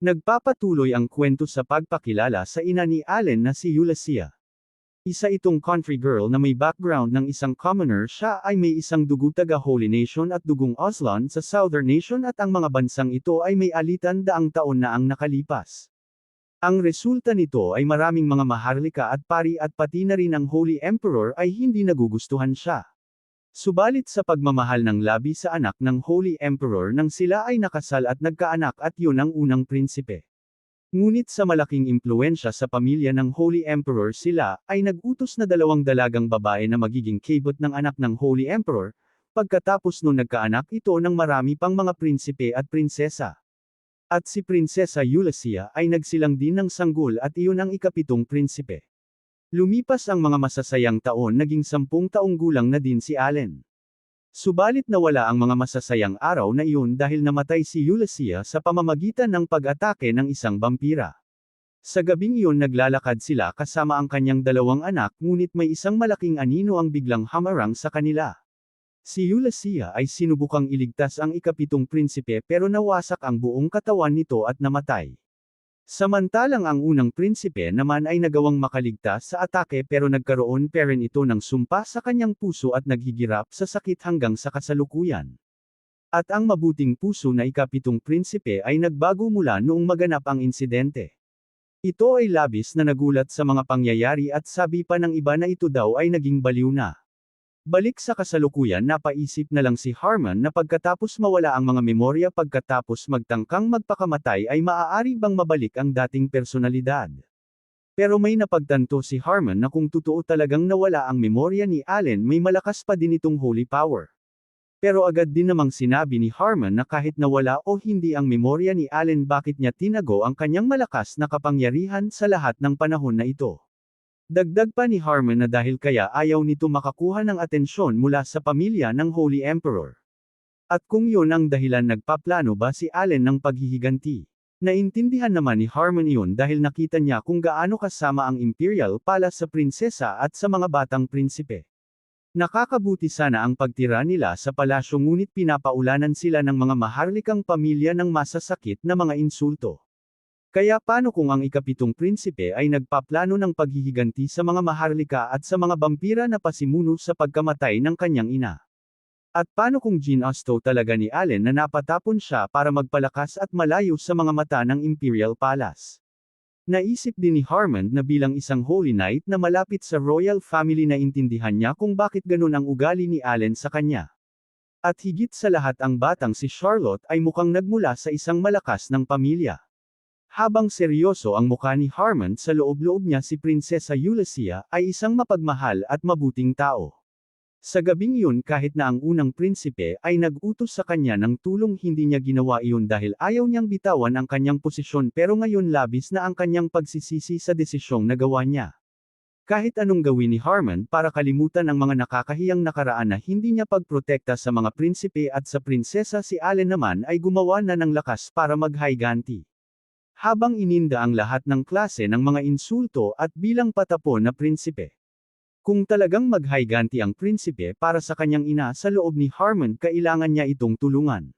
Nagpapatuloy ang kwento sa pagpakilala sa ina ni Allen na si Eulacia. Isa itong country girl na may background ng isang commoner. Siya ay may isang dugo taga Holy Nation at dugong Auslan sa Southern Nation at ang mga bansang ito ay may alitan daang taon na ang nakalipas. Ang resulta nito ay maraming mga maharlika at pari at pati na rin ang Holy Emperor ay hindi nagugustuhan siya. Subalit sa pagmamahal ng labi sa anak ng Holy Emperor nang sila ay nakasal at nagkaanak at yun ang unang prinsipe. Ngunit sa malaking impluensya sa pamilya ng Holy Emperor sila ay nag-utos na dalawang dalagang babae na magiging kabot ng anak ng Holy Emperor, pagkatapos nun nagkaanak ito ng marami pang mga prinsipe at prinsesa. At si Prinsesa Eulacia ay nagsilang din ng sanggol at iyon ang ikapitong prinsipe. Lumipas ang mga masasayang taon, naging 10 taong gulang na din si Allen. Subalit nawala ang mga masasayang araw na iyon dahil namatay si Eulacia sa pamamagitan ng pag-atake ng isang bampira. Sa gabing iyon naglalakad sila kasama ang kanyang dalawang anak, ngunit may isang malaking anino ang biglang hamarang sa kanila. Si Eulacia ay sinubukang iligtas ang ikapitong prinsipe pero nawasak ang buong katawan nito at namatay. Samantalang ang unang prinsipe naman ay nagawang makaligtas sa atake pero nagkaroon pa rin ito ng sumpa sa kanyang puso at naghigirap sa sakit hanggang sa kasalukuyan. At ang mabuting puso na ikapitong prinsipe ay nagbago mula noong maganap ang insidente. Ito ay labis na nagulat sa mga pangyayari at sabi pa ng iba na ito daw ay naging baliw na. Balik sa kasalukuyan, napaisip na lang si Harmon na pagkatapos mawala ang mga memorya pagkatapos magtangkang magpakamatay ay maaari bang mabalik ang dating personalidad. Pero may napagtanto si Harmon na kung totoo talagang nawala ang memorya ni Allen, may malakas pa din itong holy power. Pero agad din namang sinabi ni Harmon na kahit nawala o hindi ang memorya ni Allen, bakit niya tinago ang kanyang malakas na kapangyarihan sa lahat ng panahon na ito. Dagdag pa ni Harmon na dahil kaya ayaw nito makakuha ng atensyon mula sa pamilya ng Holy Emperor. At kung yun ang dahilan, nagpaplano ba si Allen ng paghihiganti? Naintindihan naman ni Harmon yun dahil nakita niya kung gaano kasama ang Imperial Palace sa prinsesa at sa mga batang prinsipe. Nakakabuti sana ang pagtira nila sa palasyo, ngunit pinapaulanan sila ng mga maharlikang pamilya ng masasakit na mga insulto. Kaya paano kung ang ikapitong prinsipe ay nagpaplano ng paghihiganti sa mga maharlika at sa mga bampira na pasimuno sa pagkamatay ng kanyang ina? At paano kung ginusto talaga ni Allen na napatapon siya para magpalakas at malayo sa mga mata ng Imperial Palace? Naisip din ni Harmon na bilang isang Holy Knight na malapit sa royal family, na intindihan niya kung bakit ganun ang ugali ni Allen sa kanya. At higit sa lahat, ang batang si Charlotte ay mukhang nagmula sa isang malakas ng pamilya. Habang seryoso ang mukha ni Harmon, sa loob-loob niya si Prinsesa Eulacia ay isang mapagmahal at mabuting tao. Sa gabing yun, kahit na ang unang prinsipe ay nag-utos sa kanya ng tulong, hindi niya ginawa iyon dahil ayaw niyang bitawan ang kanyang posisyon, pero ngayon labis na ang kanyang pagsisisi sa desisyong nagawa niya. Kahit anong gawin ni Harmon para kalimutan ang mga nakakahiyang nakaraan na hindi niya pagprotekta sa mga prinsipe at sa prinsesa, si Allen naman ay gumawa na ng lakas para maghiganti. Habang ininda ang lahat ng klase ng mga insulto at bilang patapon na prinsipe. Kung talagang maghiganti ang prinsipe para sa kanyang ina sa loob ni Harmon, kailangan niya itong tulungan.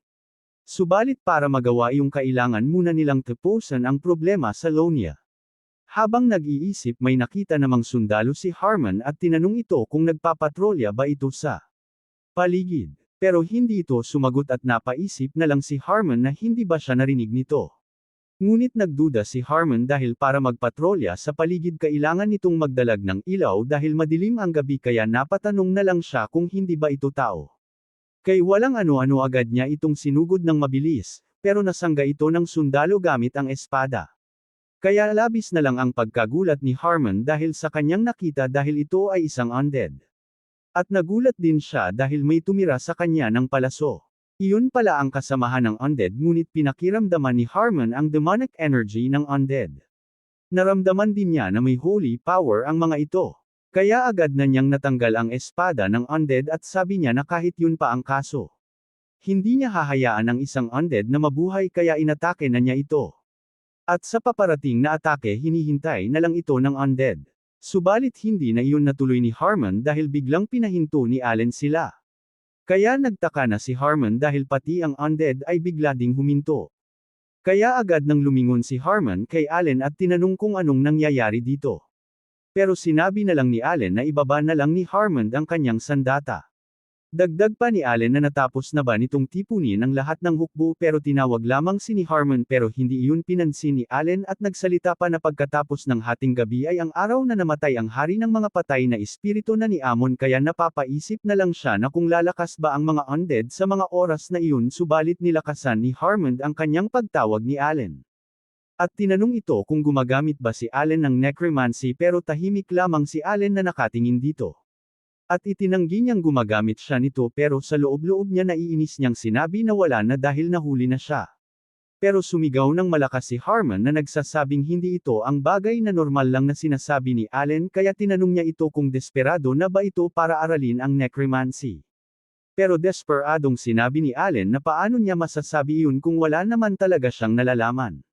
Subalit para magawa iyong, kailangan muna nilang tapusin ang problema sa Lonia. Habang nag-iisip, may nakita namang sundalo si Harmon at tinanong ito kung nagpapatrolya ba ito sa paligid. Pero hindi ito sumagot at napaisip na lang si Harmon na hindi ba siya narinig nito. Ngunit nagduda si Harmon dahil para magpatrolya sa paligid kailangan nitong magdalag ng ilaw dahil madilim ang gabi, kaya napatanong na lang siya kung hindi ba ito tao. Kay walang ano-ano, agad niya itong sinugod ng mabilis, pero nasangga ito ng sundalo gamit ang espada. Kaya labis na lang ang pagkagulat ni Harmon dahil sa kanyang nakita, dahil ito ay isang undead. At nagulat din siya dahil may tumira sa kanya ng palaso. Iyon pala ang kasamahan ng undead, ngunit pinakiramdaman ni Harmon ang demonic energy ng undead. Naramdaman din niya na may holy power ang mga ito. Kaya agad na niyang natanggal ang espada ng undead at sabi niya na kahit yun pa ang kaso, hindi niya hahayaan ang isang undead na mabuhay, kaya inatake na niya ito. At sa paparating na atake, hinihintay na lang ito ng undead. Subalit hindi na iyon natuloy ni Harmon dahil biglang pinahinto ni Allen sila. Kaya nagtaka na si Harmon dahil pati ang undead ay bigla ding huminto. Kaya agad nang lumingon si Harmon kay Allen at tinanong kung anong nangyayari dito. Pero sinabi na lang ni Allen na ibaba na lang ni Harmon ang kanyang sandata. Dagdag pa ni Allen na natapos na ba nitong tipunin ang lahat ng hukbo pero tinawag lamang si ni Harmon pero hindi iyon pinansin ni Allen at nagsalita pa na pagkatapos ng hating gabi ay ang araw na namatay ang hari ng mga patay na espiritu na ni Amon kaya napapaisip na lang siya na kung lalakas ba ang mga undead sa mga oras na iyon subalit nilakasan ni Harmon ang kanyang pagtawag ni Allen. At tinanong ito kung gumagamit ba si Allen ng necromancy pero tahimik lamang si Allen na nakatingin dito. At itinanggi niyang gumagamit siya nito pero sa loob-loob niya naiinis niyang sinabi na wala na dahil nahuli na siya. Pero sumigaw ng malakas si Harmon na nagsasabing hindi ito ang bagay na normal lang na sinasabi ni Allen kaya tinanong niya ito kung desperado na ba ito para aralin ang necromancy. Pero desperadong sinabi ni Allen na paano niya masasabi iyon kung wala naman talaga siyang nalalaman.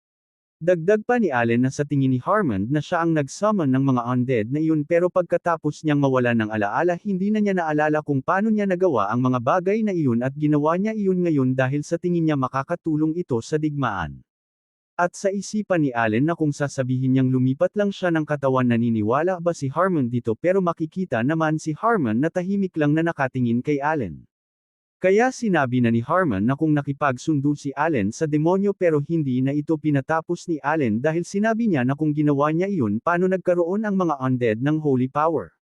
Dagdag pa ni Allen na sa tingin ni Harmon na siya ang nag-summon ng mga undead na iyon pero pagkatapos niyang mawala ng alaala hindi na niya naalala kung paano niya nagawa ang mga bagay na iyon at ginawa niya iyon ngayon dahil sa tingin niya makakatulong ito sa digmaan. At sa isipan ni Allen na kung sasabihin niyang lumipat lang siya ng katawan naniniwala ba si Harmon dito pero makikita naman si Harmon na tahimik lang na nakatingin kay Allen. Kaya sinabi na ni Harmon na kung nakipagsundo si Allen sa demonyo pero hindi na ito pinatapos ni Allen dahil sinabi niya na kung ginawa niya iyon paano nagkaroon ang mga undead ng holy power.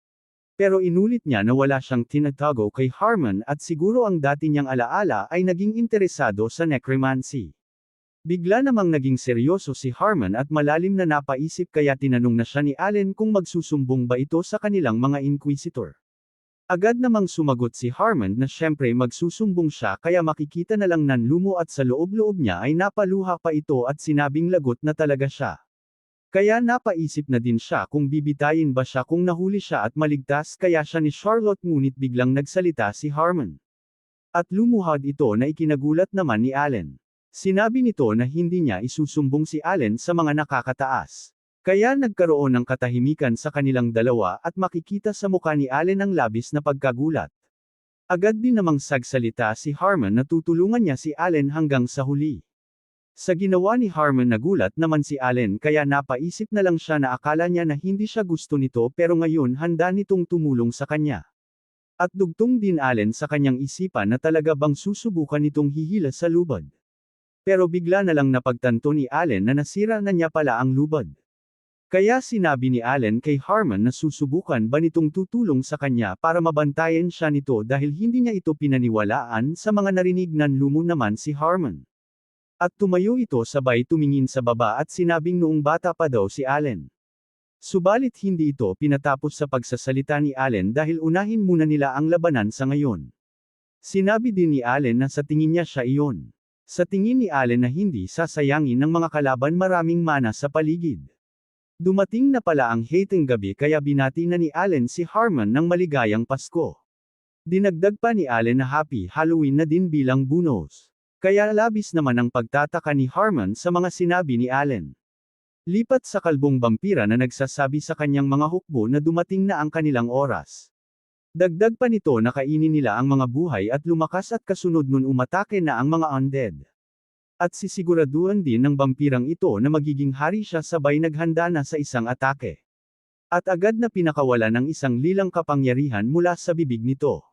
Pero inulit niya na wala siyang tinatago kay Harmon at siguro ang dati niyang alaala ay naging interesado sa necromancy. Bigla namang naging seryoso si Harmon at malalim na napaisip kaya tinanong na siya ni Allen kung magsusumbong ba ito sa kanilang mga inquisitor. Agad namang sumagot si Harmon na syempre magsusumbong siya kaya makikita na lang nanlumo at sa loob-loob niya ay napaluha pa ito at sinabing lagot na talaga siya. Kaya napaisip na din siya kung bibitayin ba siya kung nahuli siya at maligtas kaya siya ni Charlotte ngunit biglang nagsalita si Harmon. At lumuhad ito na ikinagulat naman ni Allen. Sinabi nito na hindi niya isusumbong si Allen sa mga nakakataas. Kaya nagkaroon ng katahimikan sa kanilang dalawa at makikita sa mukha ni Allen ang labis na pagkagulat. Agad din namang sagsalita si Harmon na tutulungan niya si Allen hanggang sa huli. Sa ginawa ni Harmon nagulat naman si Allen kaya napaisip na lang siya na akala niya na hindi siya gusto nito pero ngayon handa nitong tumulong sa kanya. At dugtong din Allen sa kanyang isipan na talaga bang susubukan nitong hihila sa lubad. Pero bigla na lang napagtanto ni Allen na nasira na niya pala ang lubad. Kaya sinabi ni Allen kay Harmon na susubukan ba nitong tutulong sa kanya para mabantayan siya nito dahil hindi niya ito pinaniwalaan sa mga narinig nanlumo naman si Harmon. At tumayo ito sabay tumingin sa baba at sinabing noong bata pa daw si Allen. Subalit hindi ito pinatapos sa pagsasalita ni Allen dahil unahin muna nila ang labanan sa ngayon. Sinabi din ni Allen na sa tingin niya siya iyon. Sa tingin ni Allen na hindi sasayangin ng mga kalaban maraming mana sa paligid. Dumating na pala ang hating gabi kaya binati na ni Allen si Harmon ng maligayang Pasko. Dinagdag pa ni Allen na Happy Halloween na din bilang bonus. Kaya labis naman ang pagtataka ni Harmon sa mga sinabi ni Allen. Lipat sa kalbong vampira na nagsasabi sa kanyang mga hukbo na dumating na ang kanilang oras. Dagdag pa nito na kainin nila ang mga buhay at lumakas at kasunod nun umatake na ang mga undead. At sisiguraduhan din ng vampirang ito na magiging hari siya sabay naghanda na sa isang atake. At agad na pinakawala ng isang lilang kapangyarihan mula sa bibig nito.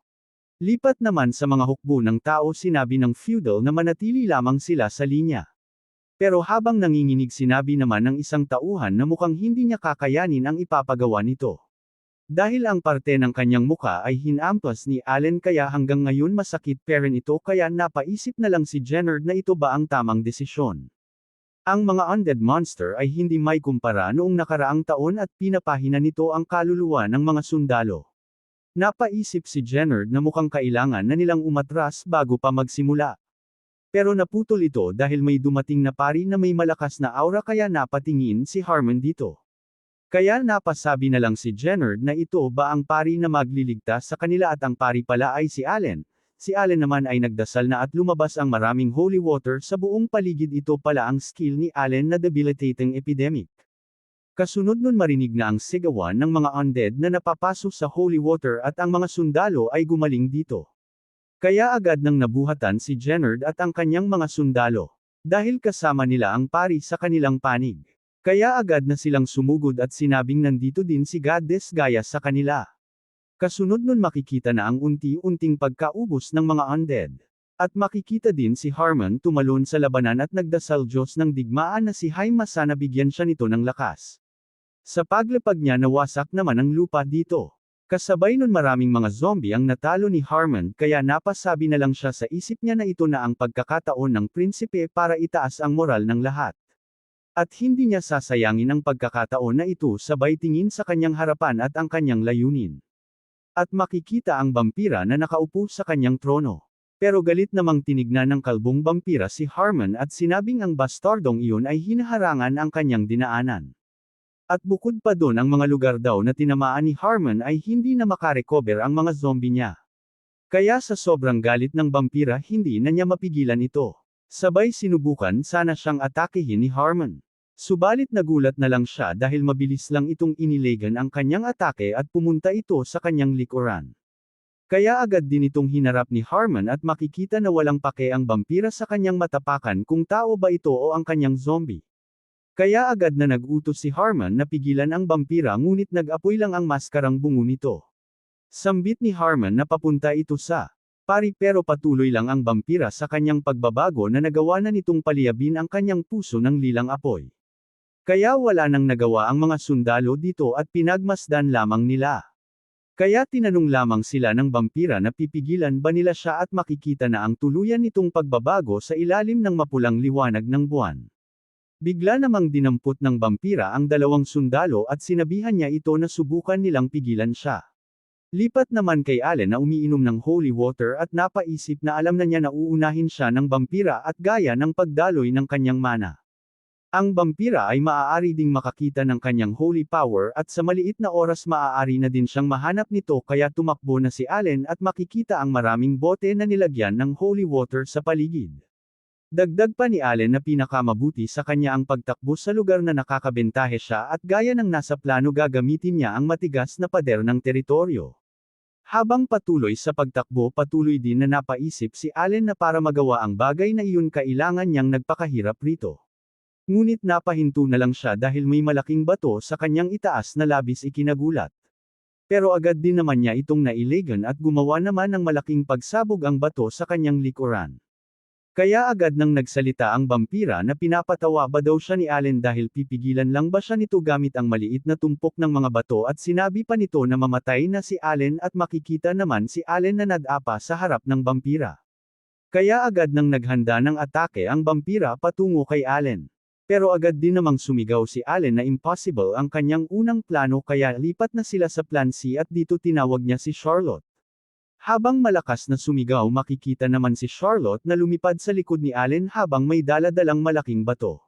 Lipat naman sa mga hukbo ng tao sinabi ng feudal na manatili lamang sila sa linya. Pero habang nanginginig sinabi naman ng isang tauhan na mukhang hindi niya kakayanin ang ipapagawa nito. Dahil ang parte ng kanyang muka ay hinampas ni Allen kaya hanggang ngayon masakit pa rin ito kaya napaisip na lang si Jenner na ito ba ang tamang desisyon. Ang mga undead monster ay hindi may kumpara noong nakaraang taon at pinapahina nito ang kaluluwa ng mga sundalo. Napaisip si Jenner na mukhang kailangan na nilang umatras bago pa magsimula. Pero naputol ito dahil may dumating na pari na may malakas na aura kaya napatingin si Harmon dito. Kaya napasabi na lang si Jenner na ito ba ang pari na magliligtas sa kanila at ang pari pala ay si Allen. Si Allen naman ay nagdasal na at lumabas ang maraming holy water sa buong paligid ito pala ang skill ni Allen na debilitating epidemic. Kasunod nun marinig na ang sigawan ng mga undead na napapasok sa holy water at ang mga sundalo ay gumaling dito. Kaya agad nang nabuhatan si Jenner at ang kanyang mga sundalo. Dahil kasama nila ang pari sa kanilang panig. Kaya agad na silang sumugod at sinabing nandito din si Goddess Gaia sa kanila. Kasunod nun makikita na ang unti-unting pagkaubos ng mga undead. At makikita din si Harmon tumalon sa labanan at nagdasal Diyos ng digmaan na si Haima sana bigyan siya nito ng lakas. Sa paglapag niya nawasak naman ang lupa dito. Kasabay nun maraming mga zombie ang natalo ni Harmon kaya napasabi na lang siya sa isip niya na ito na ang pagkakataon ng prinsipe para itaas ang moral ng lahat. At hindi niya sasayangin ang pagkakataon na ito sabay tingin sa kanyang harapan at ang kanyang layunin. At makikita ang vampira na nakaupo sa kanyang trono. Pero galit namang tinignan ng kalbong vampira si Harmon at sinabing ang bastardong iyon ay hinaharangan ang kanyang dinaanan. At bukod pa doon ang mga lugar daw na tinamaan ni Harmon ay hindi na makarecover ang mga zombie niya. Kaya sa sobrang galit ng vampira hindi na niya mapigilan ito. Sabay sinubukan sana siyang atakehin ni Harmon. Subalit nagulat na lang siya dahil mabilis lang itong inilegan ang kanyang atake at pumunta ito sa kanyang likuran. Kaya agad din itong hinarap ni Harmon at makikita na walang pake ang vampira sa kanyang matapakan kung tao ba ito o ang kanyang zombie. Kaya agad na nag-utos si Harmon na pigilan ang vampira ngunit nag-apoy lang ang maskarang bungo nito. Sambit ni Harmon na papunta ito sa pari pero patuloy lang ang vampira sa kanyang pagbabago na nagawa na nitong paliyabin ang kanyang puso ng lilang apoy. Kaya wala nang nagawa ang mga sundalo dito at pinagmasdan lamang nila. Kaya tinanong lamang sila ng vampira na pipigilan ba nila siya at makikita na ang tuluyan nitong pagbabago sa ilalim ng mapulang liwanag ng buwan. Bigla namang dinampot ng vampira ang dalawang sundalo at sinabihan niya ito na subukan nilang pigilan siya. Lipat naman kay Allen na umiinom ng holy water at napaisip na alam na niya na uunahin siya ng vampira at gaya ng pagdaloy ng kanyang mana. Ang vampira ay maaari ding makakita ng kanyang holy power at sa maliit na oras maaari na din siyang mahanap nito kaya tumakbo na si Allen at makikita ang maraming bote na nilagyan ng holy water sa paligid. Dagdag pa ni Allen na pinakamabuti sa kanya ang pagtakbo sa lugar na nakakabentahe siya at gaya ng nasa plano gagamitin niya ang matigas na pader ng teritoryo. Habang patuloy sa pagtakbo patuloy din na napaisip si Allen na para magawa ang bagay na iyon kailangan niyang nagpakahirap rito. Ngunit napahinto na lang siya dahil may malaking bato sa kanyang itaas na labis ikinagulat. Pero agad din naman niya itong nailegan at gumawa naman ng malaking pagsabog ang bato sa kanyang likuran. Kaya agad nang nagsalita ang vampira na pinapatawa ba daw siya ni Allen dahil pipigilan lang ba siya nito gamit ang maliit na tumpok ng mga bato at sinabi pa nito na mamatay na si Allen at makikita naman si Allen na nadapa sa harap ng vampira. Kaya agad nang naghanda ng atake ang vampira patungo kay Allen. Pero agad din namang sumigaw si Allen na impossible ang kanyang unang plano kaya lipat na sila sa plan C at dito tinawag niya si Charlotte. Habang malakas na sumigaw makikita naman si Charlotte na lumipad sa likod ni Allen habang may dala-dalang malaking bato.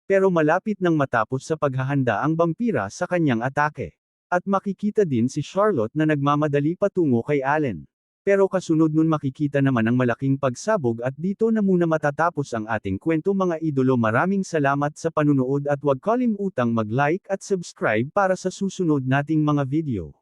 Pero malapit nang matapos sa paghahanda ang vampira sa kanyang atake. At makikita din si Charlotte na nagmamadali patungo kay Allen. Pero kasunod nun makikita naman ang malaking pagsabog at dito na muna matatapos ang ating kwento mga idolo. Maraming salamat sa panunood at huwag kalimutang mag-like at subscribe para sa susunod nating mga video.